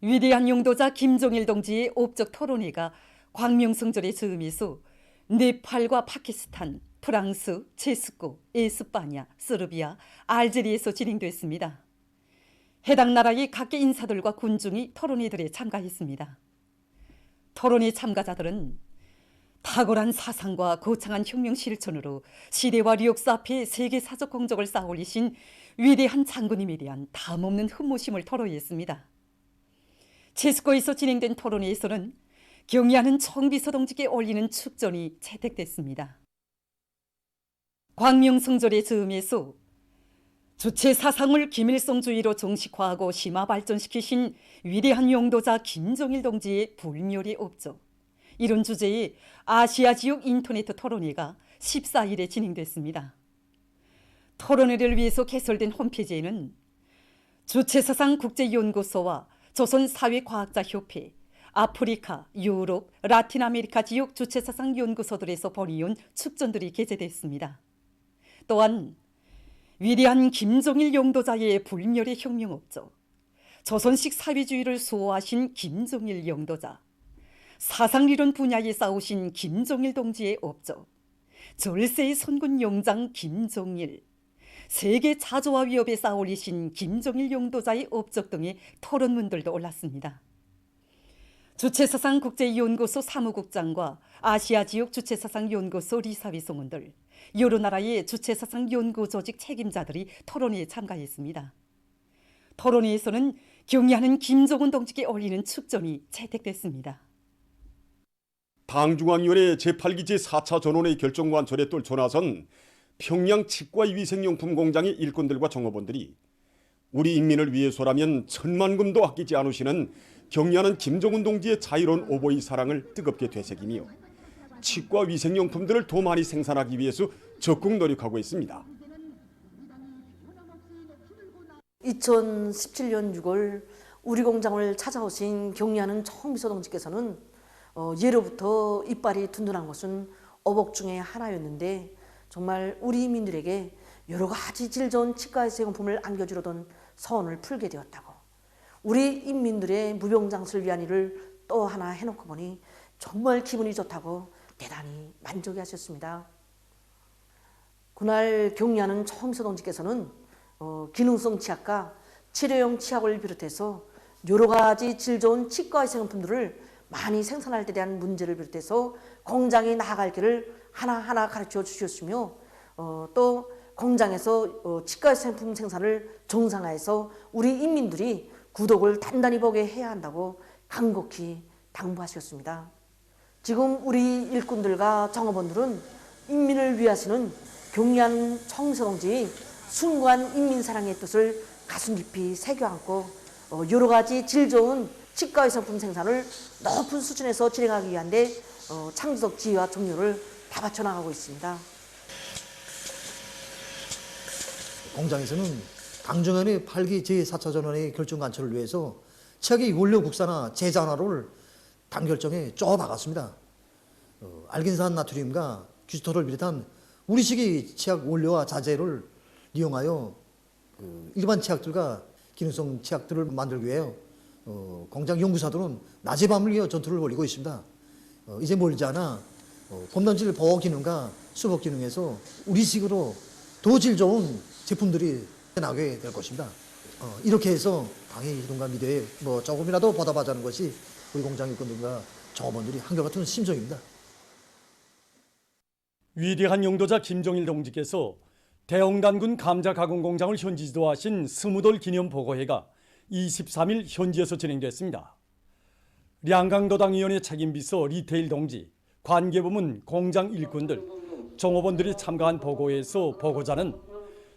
위대한 용도자 김종일 동지의 업적 토론회가 광명성절의 즈음에서 네팔과 파키스탄, 프랑스, 체스코, 에스파냐, 세르비아, 알제리에서 진행됐습니다. 해당 나라의 각계 인사들과 군중이 토론회들에 참가했습니다. 토론회 참가자들은 탁월한 사상과 거창한 혁명 실천으로 시대와 역사 앞에 세계사적 공적을 쌓아올리신 위대한 장군님에 대한 담없는 흠모심을 토로했습니다. 체스코에서 진행된 토론회에서는 경의하는 청비서 동지께 올리는 축전이 채택됐습니다. 광명성절의 즈음에서 주체 사상을 김일성주의로 정식화하고 심화 발전시키신 위대한 용도자 김종일 동지의 불멸의 업적, 이런 주제의 아시아 지역 인터넷 토론회가 14일에 진행됐습니다. 토론회를 위해서 개설된 홈페이지에는 주체사상 국제연구소와 조선사회과학자협회, 아프리카, 유럽, 라틴 아메리카 지역 주체사상 연구소들에서 벌이온 축전들이 게재됐습니다. 또한 위대한 김종일 용도자의 불멸의 혁명 업적, 조선식 사회주의를 수호하신 김종일 용도자, 사상리론 분야에 싸우신 김종일 동지의 업적, 절세의 선군 용장 김종일, 세계 자조와 위협에 쌓아올리신 김종일 용도자의 업적 등의 토론문들도 올랐습니다. 주체사상 국제연구소 사무국장과 아시아 지역 주체사상 연구소 리사위 성원들, 여러 나라의 주체사상 연구 조직 책임자들이 토론회에 참가했습니다. 토론회에서는 경의하는 김종은 동지께 올리는 축전이 채택됐습니다. 당중앙위원회 제8기 제4차 전원회 결정관철에 떨쳐 나선 평양 치과 위생용품 공장의 일꾼들과 종업원들이 우리 인민을 위해서라면 천만금도 아끼지 않으시는 경의하는 김종은 동지의 자유로운 오보의 사랑을 뜨겁게 되새기며 치과 위생용품들을 더 많이 생산하기 위해서 적극 노력하고 있습니다. 2017년 6월 우리 공장을 찾아오신 경의하는 청비서 동지께서는 예로부터 이빨이 든든한 것은 어복 중에 하나였는데 정말 우리 인민들에게 여러 가지 질 좋은 치과의생용품을 안겨주려던 서원을 풀게 되었다고, 우리 인민들의 무병장수를 위한 일을 또 하나 해놓고 보니 정말 기분이 좋다고 대단히 만족해 하셨습니다. 그날 경의하는 청비서 동지께서는 기능성 치약과 치료용 치약을 비롯해서 여러 가지 질 좋은 치과의생용품들을 많이 생산할 때 대한 문제를 비롯해서 공장에 나아갈 길을 하나하나 가르쳐 주셨으며 또 공장에서 치과의생품 생산을 정상화해서 우리 인민들이 구독을 단단히 보게 해야 한다고 간곡히 당부하셨습니다. 지금 우리 일꾼들과 정업원들은 인민을 위하시는 경의하는 청비서 동지의 숭고한 인민사랑의 뜻을 가슴 깊이 새겨안고 여러 가지 질 좋은 치과의상품 생산을 높은 수준에서 진행하기 위한 데 창조적 지혜와 정열을 다 바쳐나가고 있습니다. 공장에서는 당중연의 8기 제4차 전원의 결정관철을 위해서 치약의 원료 국산화, 재산화를 단결점에 쪼아박았습니다. 알긴산 나트륨과 규스토를 비롯한 우리식의 치약 원료와 자재를 이용하여 일반 치약들과 기능성 치약들을 만들기 위해 공장 연구사들은 낮에 밤을 이어 전투를 벌이고 있습니다. 이제 멀지 않아 폼단질 보호 기능과 수복 기능에서 우리식으로 더 질 좋은 제품들이 나오게 될 것입니다. 이렇게 해서 당의 이동과 미래에 조금이라도 보답하자는 것이 우리 공장 일꾼들과 종업원들이 한결같은 심정입니다. 위대한 용도자 김종일 동지께서 대홍단군 감자 가공 공장을 현지 지도하신 스무돌 기념 보고회가 23일 현지에서 진행됐습니다. 량강도당위원회 책임비서 리테일 동지, 관계부문 공장 일꾼들, 종업원들이 참가한 보고회에서 보고자는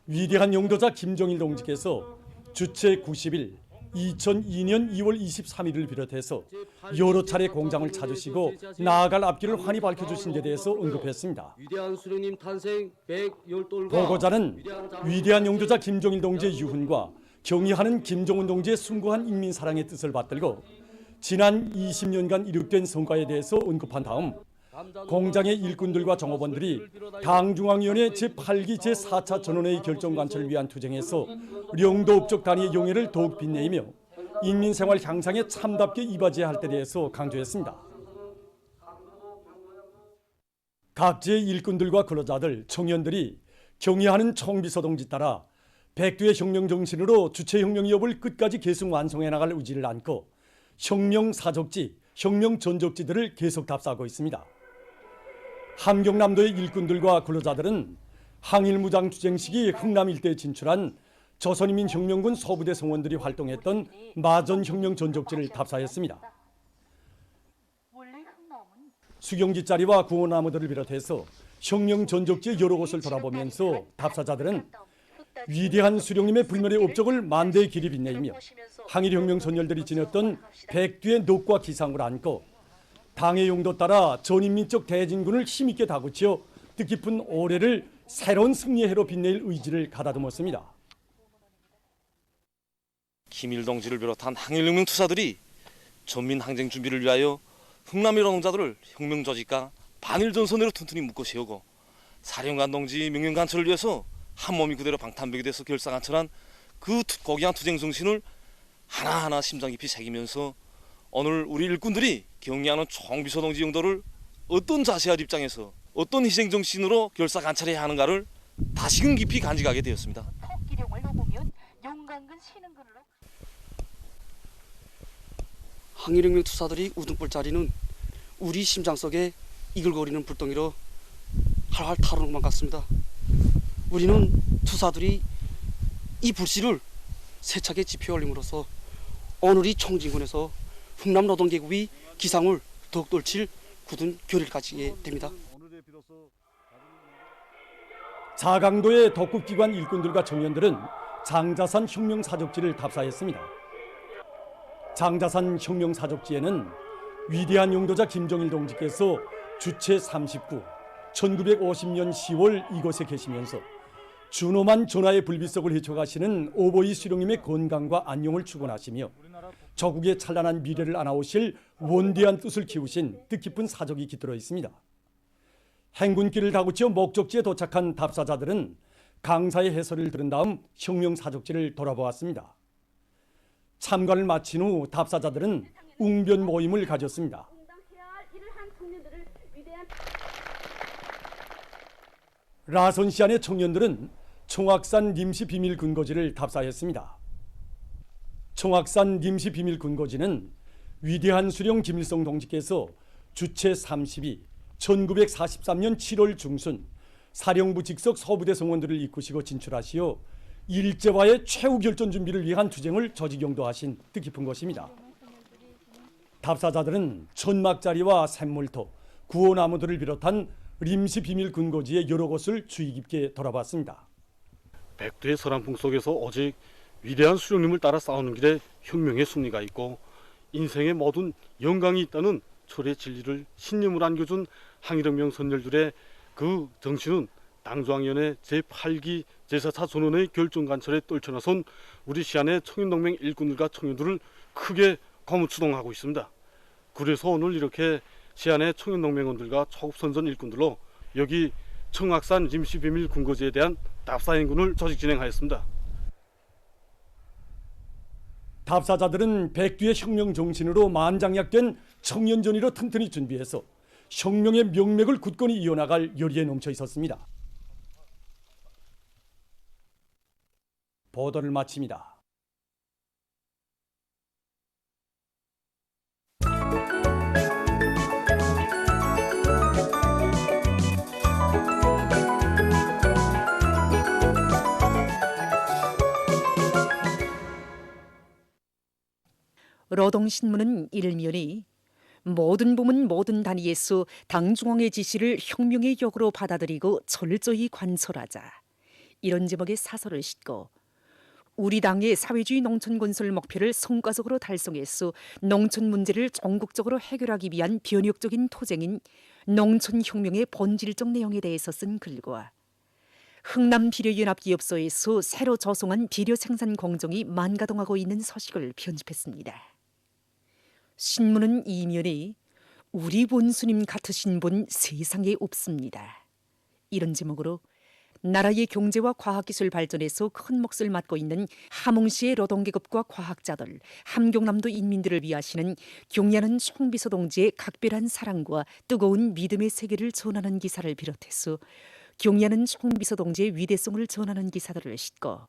위대한 용도자 김종일 동지께서 주체 90일, 2002년 2월 23일을 비롯해서 여러 차례 공장을 찾으시고 나아갈 앞길을 환히 밝혀주신 데 대해서 언급했습니다. 보고자는 위대한 용도자 김종일 동지의 유훈과 경의하는 김종은 동지의 숭고한 인민사랑의 뜻을 받들고 지난 20년간 이룩된 성과에 대해서 언급한 다음 공장의 일꾼들과 종업원들이 당중앙위원회 제8기 제4차 전원회의 결정관철을 위한 투쟁에서 영도업적 단위의 용해를 더욱 빛내며 인민생활 향상에 참답게 이바지해야 할 때 대해서 강조했습니다. 각지의 일꾼들과 근로자들, 청년들이 경의하는 청비서동지 따라 백두의 혁명 정신으로 주체혁명 위협을 끝까지 계속 완성해 나갈 의지를 안고 혁명 사적지, 혁명 전적지들을 계속 답사하고 있습니다. 함경남도의 일꾼들과 근로자들은 항일무장 투쟁 시기 흥남 일대에 진출한 조선인민혁명군 서부대 성원들이 활동했던 마전혁명 전적지를 답사했습니다. 수경지 자리와 구호나무들을 비롯해서 혁명 전적지의 여러 곳을 돌아보면서 답사자들은 위대한 수령님의 불멸의 업적을 만대의 길이 빛내이며 항일혁명 선열들이 지녔던 백두의 녹과 기상을 안고 당의 용도 따라 전인민족 대진군을 힘있게 다그치어 뜻깊은 올해를 새로운 승리의 해로 빛낼 의지를 가다듬었습니다. 김일 동지를 비롯한 항일혁명 투사들이 전민 항쟁 준비를 위하여 흥남일 노동자들을 혁명 조직과 반일 전선으로 튼튼히 묶어 세우고 사령관 동지 명령 관철을 위해서 한 몸이 그대로 방탄벽이 돼서 결사관철한 그 고귀한 투쟁 정신을 하나하나 심장 깊이 새기면서 오늘 우리 일꾼들이 경의하는 총비서 동지 용도를 어떤 자세와 입장에서 어떤 희생 정신으로 결사관철해야 하는가를 다시금 깊이 간직하게 되었습니다. 토끼령을 넘으면 용광근 신흥근으로 항일혁명 투사들이 우등불자리는 우리 심장 속에 이글거리는 불덩이로 활활 타오르는 것 같습니다. 우리는 투사들이 이 불씨를 세차게 지펴 올림으로써 오늘이 청진군에서 흥남노동계급이 기상을 더욱 떨칠 굳은 결의를 가지게 됩니다. 자강도의 덕국기관 일꾼들과 청년들은 장자산 혁명사적지를 답사했습니다. 장자산 혁명사적지에는 위대한 용도자 김정일 동지께서 주체 39, 1950년 10월 이곳에 계시면서 준엄한 전하의 불비석을 헤쳐가시는 오보이 수령님의 건강과 안녕을 축원하시며 조국의 찬란한 미래를 안아오실 원대한 뜻을 키우신 뜻깊은 사적이 깃들어 있습니다. 행군길을 다구치어 목적지에 도착한 답사자들은 강사의 해설을 들은 다음 혁명사적지를 돌아보았습니다. 참관을 마친 후 답사자들은 웅변 모임을 가졌습니다. 라선시안의 청년들은 총악산 님시 비밀 근거지를 답사했습니다. 총악산 님시 비밀 근거지는 위대한 수령 김일성 동지께서 주체 32, 1943년 7월 중순 사령부 직속 서부대 성원들을 이끄시고 진출하시어 일제와의 최후 결전 준비를 위한 투쟁을 조직용도하신 뜻깊은 곳입니다. 답사자들은 천막자리와 샘물터, 구호나무들을 비롯한 림시 비밀 근거지의 여러 곳을 주의 깊게 돌아봤습니다. 백두의 서란풍 속에서 오직 위대한 수령님을 따라 싸우는 길에 혁명의 승리가 있고 인생의 모든 영광이 있다는 철의 진리를 신념으로 안겨준 항일혁명 선열들의 그 정신은 당중앙위원회 제8기 제4차 전원의 결정관철에 떨쳐나선 우리 시안의 청년동맹 일꾼들과 청년들을 크게 거무추동하고 있습니다. 그래서 오늘 이렇게 시안의 청년동맹원들과 초급선전 일꾼들로 여기 청악산 임시비밀 군거지에 대한 답사행군을 조직 진행하였습니다. 답사자들은 백두의 혁명 정신으로 만장약된 청년전의로 튼튼히 준비해서 혁명의 명맥을 굳건히 이어나갈 열의에 넘쳐 있었습니다. 보도를 마칩니다. 노동신문은 일면이 모든 부문 모든 단위에서 당중앙의 지시를 혁명의 격으로 받아들이고 철저히 관철하자, 이런 제목의 사설을 싣고 우리 당의 사회주의 농촌 건설 목표를 성과적으로 달성해서 농촌 문제를 전국적으로 해결하기 위한 변혁적인 토쟁인 농촌혁명의 본질적 내용에 대해서 쓴 글과 흥남 비료연합기업소에서 새로 조성한 비료 생산 공정이 만가동하고 있는 소식을 편집했습니다. 신문은 이면에 우리 본수님 같으신 분 세상에 없습니다, 이런 제목으로 나라의 경제와 과학기술 발전에서 큰 몫을 맡고 있는 함흥시의 노동계급과 과학자들, 함경남도 인민들을 위하시는 경야는 총비서 동지의 각별한 사랑과 뜨거운 믿음의 세계를 전하는 기사를 비롯해서 경야는 총비서 동지의 위대성을 전하는 기사들을 싣고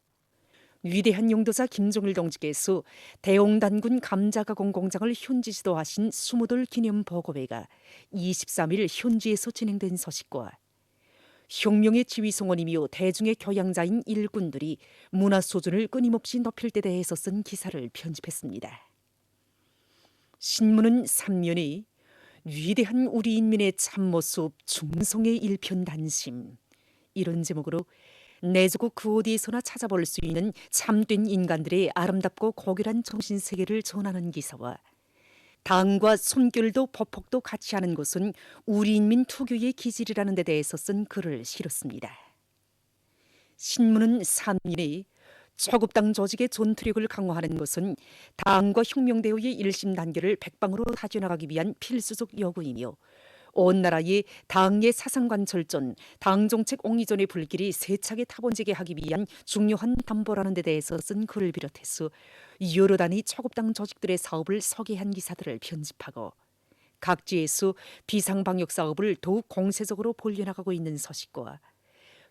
위대한 용도자 김종일 동지께서 대홍단군 감자가공 공장을 현지 지도하신 20돌 기념 보고회가 23일 현지에서 진행된 소식과 혁명의 지휘송원이며 대중의 교양자인 일꾼들이 문화 수준을 끊임없이 높일 때 대해서 쓴 기사를 편집했습니다. 신문은 3면이 위대한 우리 인민의 참모습 중성의 일편단심 이런 제목으로 내 조국 그 어디에서나 찾아볼 수 있는 참된 인간들의 아름답고 고결한 정신세계를 전하는 기사와 당과 손길도 보폭도 같이 하는 것은 우리 인민 투교의 기질이라는 데 대해서 쓴 글을 실었습니다. 신문은 3면이 초급당 조직의 전투력을 강화하는 것은 당과 혁명대우의 일심 단결을 백방으로 다져나가기 위한 필수적 요구이며 온 나라의 당의 사상관철전, 당정책 옹이전의 불길이 세차게 타번지게 하기 위한 중요한 담보라는 데 대해서 쓴 글을 비롯해서 여러 단위 초급당 조직들의 사업을 소개한 기사들을 편집하고 각지에서 비상방역 사업을 더욱 공세적으로 벌려나가고 있는 소식과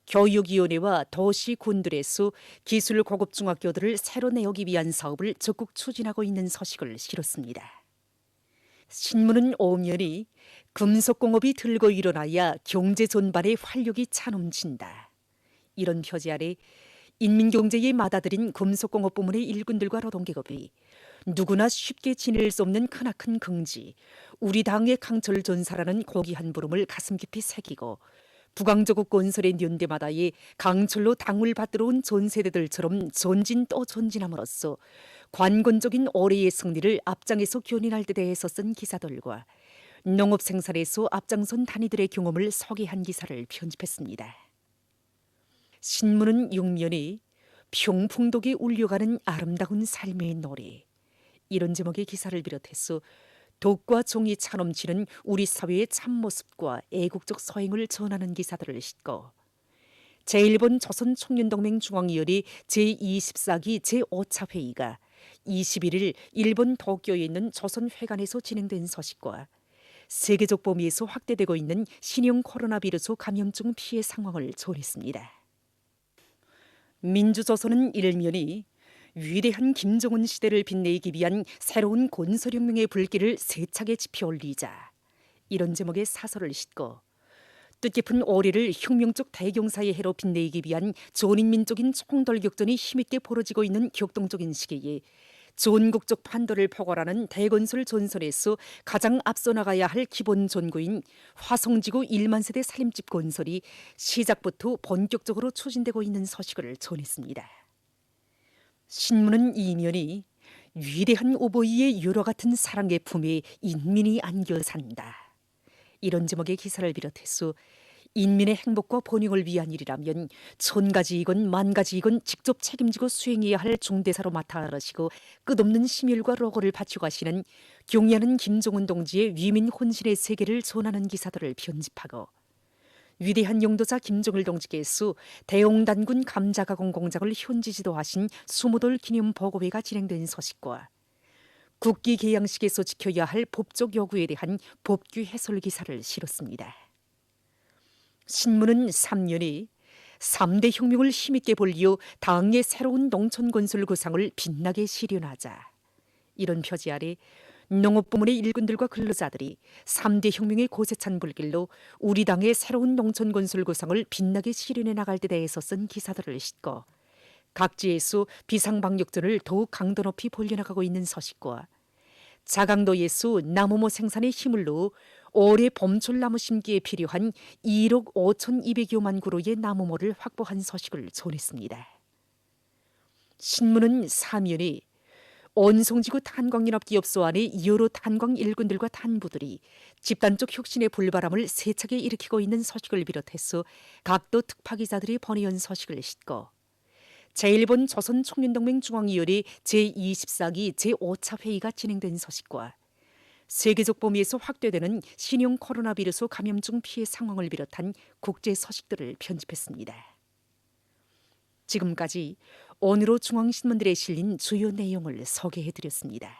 교육위원회와 도시군들에서 기술 고급 중학교들을 새로 내오기 위한 사업을 적극 추진하고 있는 소식을 실었습니다. 신문은 5면이 금속공업이 들고 일어나야 경제 전반의 활력이 차 넘친다. 이런 표지 아래 인민경제에 맏아들인 금속공업 부문의 일꾼들과 노동계급이 누구나 쉽게 지낼 수 없는 크나큰 긍지, 우리 당의 강철 전사라는 고귀한 부름을 가슴 깊이 새기고 북왕조국 건설의 연대마다의 강철로 당을 받들어 온 전세대들처럼 전진 또 전진함으로써 관건적인 올해의 승리를 앞장에서 견인할 때 대해서 쓴 기사들과 농업 생산에서 앞장선 단위들의 경험을 소개한 기사를 편집했습니다. 신문은 6면이 평풍독에 울려가는 아름다운 삶의 노래 이런 제목의 기사를 비롯해서 독과 정이 차넘치는 우리 사회의 참모습과 애국적 소행을 전하는 기사들을 싣고 제1번 조선총련동맹 중앙위원회 제24기 제5차 회의가 21일 일본 도쿄에 있는 조선회관에서 진행된 소식과 세계적 범위에서 확대되고 있는 신형 코로나 비루스 감염증 피해 상황을 전했습니다. 민주조선은 1면이 위대한 김정은 시대를 빛내기 위한 새로운 건설혁명의 불길을 세차게 지펴올리자 이런 제목의 사설을 싣고 뜻깊은 올해를 혁명적 대경사의 해로 빛내기 위한 전인민적인 총돌격전이 힘있게 벌어지고 있는 격동적인 시기에 전국적 판도를 포괄하는 대건설 전선에서 가장 앞서 나가야 할 기본 전구인 화성지구 1만 세대 살림집 건설이 시작부터 본격적으로 추진되고 있는 소식을 전했습니다. 신문은 2면이 위대한 오보이의 유로 같은 사랑의 품에 인민이 안겨 산다. 이런 제목의 기사를 비롯해서 인민의 행복과 번영을 위한 일이라면 1000가지이건 10,000가지이건 직접 책임지고 수행해야 할 중대사로 맡아 하시고 끝없는 심혈과 로고를 바치고 가시는 경야는 김종은 동지의 위민 혼신의 세계를 전하는 기사들을 편집하고 위대한 용도자 김종일 동지께서 대홍단군 감자가공 공장을 현지 지도하신 20돌 기념 보고회가 진행된 소식과 국기 개양식에서 지켜야 할 법적 요구에 대한 법규 해설 기사를 실었습니다. 신문은 3면이 3대 혁명을 힘있게 벌리어 당의 새로운 농촌 건설 구상을 빛나게 실현하자 이런 표지 아래 농업부문의 일꾼들과 근로자들이 3대 혁명의 고세찬 불길로 우리 당의 새로운 농촌 건설 구상을 빛나게 실현해 나갈 때 대해서 쓴 기사들을 싣고 각지에서 비상방역전을 더욱 강도 높이 벌려나가고 있는 소식과 자강도에서 나무모 생산에 힘을 넣어 올해 봄철 나무 심기에 필요한 1억 5,200여만 그루의 나무모를 확보한 소식을 전했습니다. 신문은 3면이 온송지구 탄광연합기업소 안의 여러 탄광 일꾼들과 탄부들이 집단적 혁신의 불바람을 세차게 일으키고 있는 소식을 비롯해서 각도 특파기자들이 보내온 소식을 싣고 제1번 조선총련동맹 중앙위원회 제24기 제5차 회의가 진행된 소식과 세계적 범위에서 확대되는 신형 코로나 비루스 감염증 피해 상황을 비롯한 국제 소식들을 편집했습니다. 지금까지 오늘호 중앙신문들에 실린 주요 내용을 소개해드렸습니다.